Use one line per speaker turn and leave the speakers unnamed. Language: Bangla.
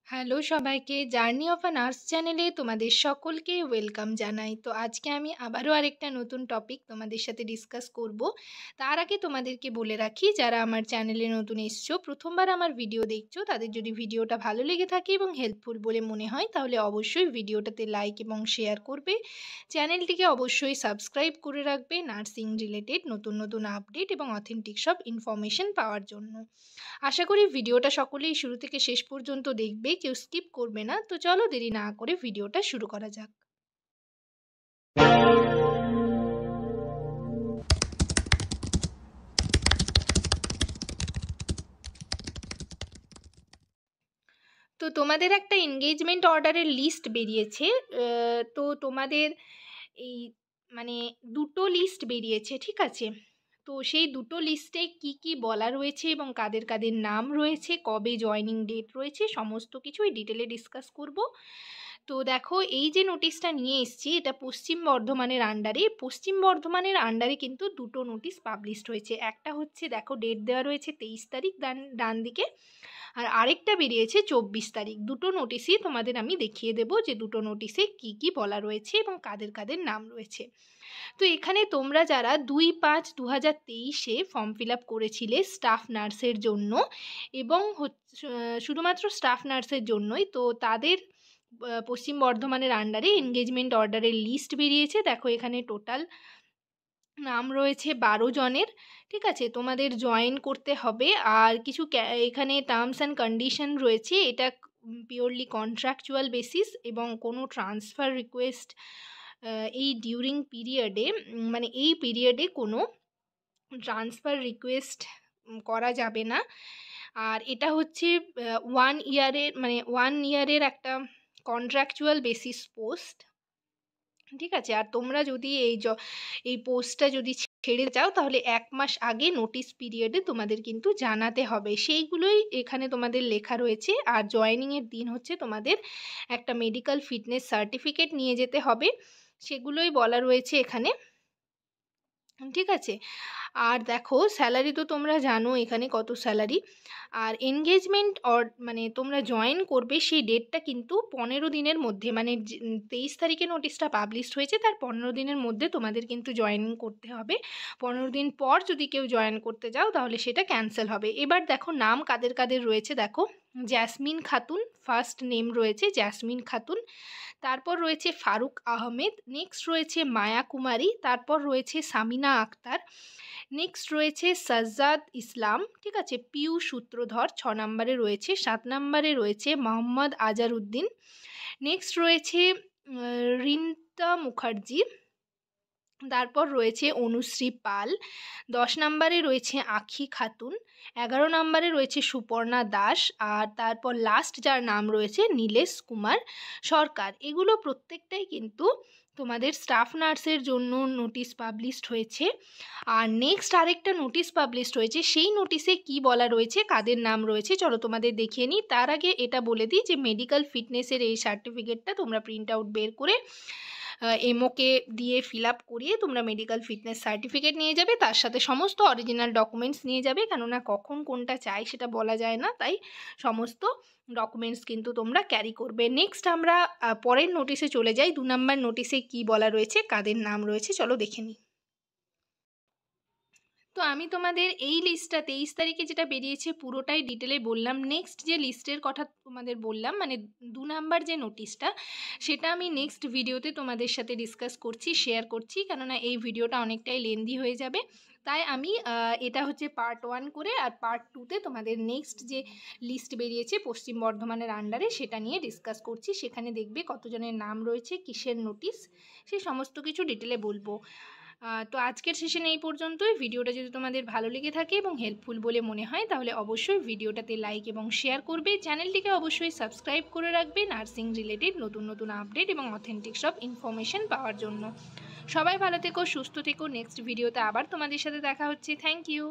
হ্যালো সবাইকে, জার্নি অফ আ নার্স চ্যানেলে তোমাদের সকলকে ওয়েলকাম জানাই। তো আজকে আমি আবারও আরেকটা নতুন টপিক তোমাদের সাথে ডিসকাস করব। তার আগে তোমাদেরকে বলে রাখি, যারা আমার চ্যানেলে নতুন এসছো, প্রথমবার আমার ভিডিও দেখছো, তাদের যদি ভিডিওটা ভালো লেগে থাকে এবং হেল্পফুল বলে মনে হয়, তাহলে অবশ্যই ভিডিওটাতে লাইক এবং শেয়ার করবে। চ্যানেলটিকে অবশ্যই সাবস্ক্রাইব করে রাখবে নার্সিং রিলেটেড নতুন নতুন আপডেট এবং অথেন্টিক সব ইনফরমেশন পাওয়ার জন্য। আশা করি ভিডিওটা সকলেই শুরু থেকে শেষ পর্যন্ত দেখবে, কেউ স্কিপ করবে না। তো চলো দেরি না করে ভিডিওটা শুরু করা যাক। তো তোমাদের একটা এনগেজমেন্ট অর্ডারের লিস্ট বেরিয়েছে। তো তোমাদের এই মানে দুটো লিস্ট বেরিয়েছে, ঠিক আছে? তো সেই দুটো লিস্টে কি কি বলা রয়েছে এবং কাদের কাদের নাম রয়েছে, কবে জয়নিং ডেট রয়েছে, সমস্ত কিছুই ডিটেলে ডিসকাস করব। তো দেখো, এই যে নোটিশটা নিয়ে এসেছি, এটা পশ্চিম বর্ধমানের আন্ডারে কিন্তু দুটো নোটিশ পাবলিশড হয়েছে। একটা হচ্ছে, দেখো ডেট দেওয়া রয়েছে 23 তারিখ ডান দিকে, আর আরেকটা বেরিয়েছে 24 তারিখ। দুটো নোটিশই তোমাদের আমি দেখিয়ে দেব যে দুটো নোটিশে কি কি বলা রয়েছে এবং কাদের কাদের নাম রয়েছে। তো এখানে তোমরা যারা 2/5/2023 ফর্ম ফিল আপ করেছিলে স্টাফ নার্সের জন্য, এবং শুধুমাত্র স্টাফ নার্সের জন্যই, তো তাদের পশ্চিম বর্ধমানের আন্ডারে এনগেজমেন্ট অর্ডারের লিস্ট বেরিয়েছে। দেখো এখানে টোটাল নাম রয়েছে 12 জনের, ঠিক আছে? তোমাদের জয়েন করতে হবে। আর কিছু এখানে টার্মস অ্যান্ড কন্ডিশন রয়েছে। এটা পিওরলি কন্ট্রাকচুয়াল বেসিস, এবং কোনো ট্রান্সফার রিকোয়েস্ট এই ডিউরিং পিরিয়ডে, মানে এই পিরিয়ডে কোনো ট্রান্সফার রিকোয়েস্ট করা যাবে না। আর এটা হচ্ছে 1 ইয়ারের একটা কন্ট্রাকচুয়াল বেসিস পোস্ট, ঠিক আছে? আর তোমরা যদি এই পোস্টটা যদি ছেড়ে যাও, তাহলে 1 মাস আগে নোটিস পিরিয়ডে তোমাদের কিন্তু জানাতে হবে। সেইগুলোই এখানে তোমাদের লেখা রয়েছে। আর জয়েনিংয়ের দিন হচ্ছে তোমাদের একটা মেডিকেল ফিটনেস সার্টিফিকেট নিয়ে যেতে হবে, সেগুলোই বলা রয়েছে এখানে, ঠিক আছে? আর দেখো, স্যালারি তো তোমরা জানো এখানে কত স্যালারি। আর এনগেজমেন্ট মানে তোমরা জয়েন করবে সেই ডেটটা কিন্তু 15 দিনের মধ্যে, মানে 23 তারিখে নোটিশটা পাবলিশড হয়েছে, তার 15 দিনের মধ্যে তোমাদের কিন্তু জয়েনিং করতে হবে। 15 দিন পর যদি কেউ জয়েন করতে যাও, তাহলে সেটা ক্যান্সেল হবে। এবার দেখো নাম কাদের কাদের রয়েছে। দেখো, জ্যাসমিন খাতুন, ফার্স্ট নেম রয়েছে জ্যাসমিন খাতুন। তারপর রয়েছে ফারুক আহমেদ, নেক্সট রয়েছে মায়া কুমারী, তারপর রয়েছে সামিনা আক্তার, নেক্সট রয়েছে সাজ্জাদ ইসলাম, ঠিক আছে? পিউ সূত্রধর 6 নম্বরে রয়েছে। 7 নম্বরে রয়েছে মোহাম্মদ আজারউদ্দিন। নেক্সট রয়েছে রিন্তা মুখার্জি। তারপর রয়েছে অনুশ্রী পাল। 10 নম্বরে রয়েছে আখি খাতুন। 11 নম্বরে রয়েছে সুপর্ণা দাস। আর তারপর লাস্ট যার নাম রয়েছে নীলেশ কুমার সরকার। এগুলো প্রত্যেকটাই কিন্তু তোমাদের স্টাফ নার্সের জন্য নোটিশ পাবলিশড হয়েছে। আর নেক্সট আরেকটা নোটিশ পাবলিশড হয়েছে, সেই নোটিশে কি বলা রয়েছে, কাদের নাম রয়েছে, চলো তোমাদের দেখিয়ে নিই। তার আগে এটা বলে দিই যে মেডিকেল ফিটনেসের এই সার্টিফিকেটটা তোমরা প্রিন্ট আউট বের করে এমওকে দিয়ে ফিল আপ করিয়ে তোমরা মেডিকেল ফিটনেস সার্টিফিকেট নিয়ে যাবে। তার সাথে সমস্ত অরিজিনাল ডকুমেন্টস নিয়ে যাবে, কেননা কখন কোনটা চাই সেটা বলা যায় না, তাই সমস্ত ডকুমেন্টস কিন্তু তোমরা ক্যারি করবে। নেক্সট আমরা পরের নোটিশে চলে যাই। 2 নম্বর নোটিশে কি বলা রয়েছে, কাদের নাম রয়েছে, চলো দেখে নিই। তো আমি তোমাদের এই লিস্টটা 23 তারিখে যেটা বেরিয়েছে পুরোটাই ডিটেলে বললাম। নেক্সট যে লিস্টের কথা তোমাদের বললাম, মানে 2 নাম্বার যে নোটিশটা, সেটা আমি নেক্সট ভিডিওতে তোমাদের সাথে ডিসকাস করছি, শেয়ার করছি, কেননা এই ভিডিওটা অনেকটাই লেন্দি হয়ে যাবে। তাই আমি এটা হচ্ছে পার্ট 1 করে, আর পার্ট 2তে তোমাদের নেক্সট যে লিস্ট বেরিয়েছে পশ্চিম বর্ধমানের আন্ডারে, সেটা নিয়ে ডিসকাস করছি। সেখানে দেখবে কতজনের নাম রয়েছে, কিসের নোটিশ, সেই সমস্ত কিছু ডিটেলে বলবো। তো আজকের সেশন এই পর্যন্তই। ভিডিওটা যদি তোমাদের ভালো লেগে থাকে এবং হেল্পফুল বলে মনে হয়, তাহলে অবশ্যই ভিডিওটাতে লাইক এবং শেয়ার করবে। চ্যানেলটিকে অবশ্যই সাবস্ক্রাইব করে রাখবে নার্সিং রিলেটেড নতুন নতুন আপডেট এবং অথেন্টিক সব ইনফরমেশন পাওয়ার জন্য। সবাই ভালো থেকো, সুস্থ থেকো। নেক্সট ভিডিওতে আবার তোমাদের সাথে দেখা হচ্ছে। Thank you.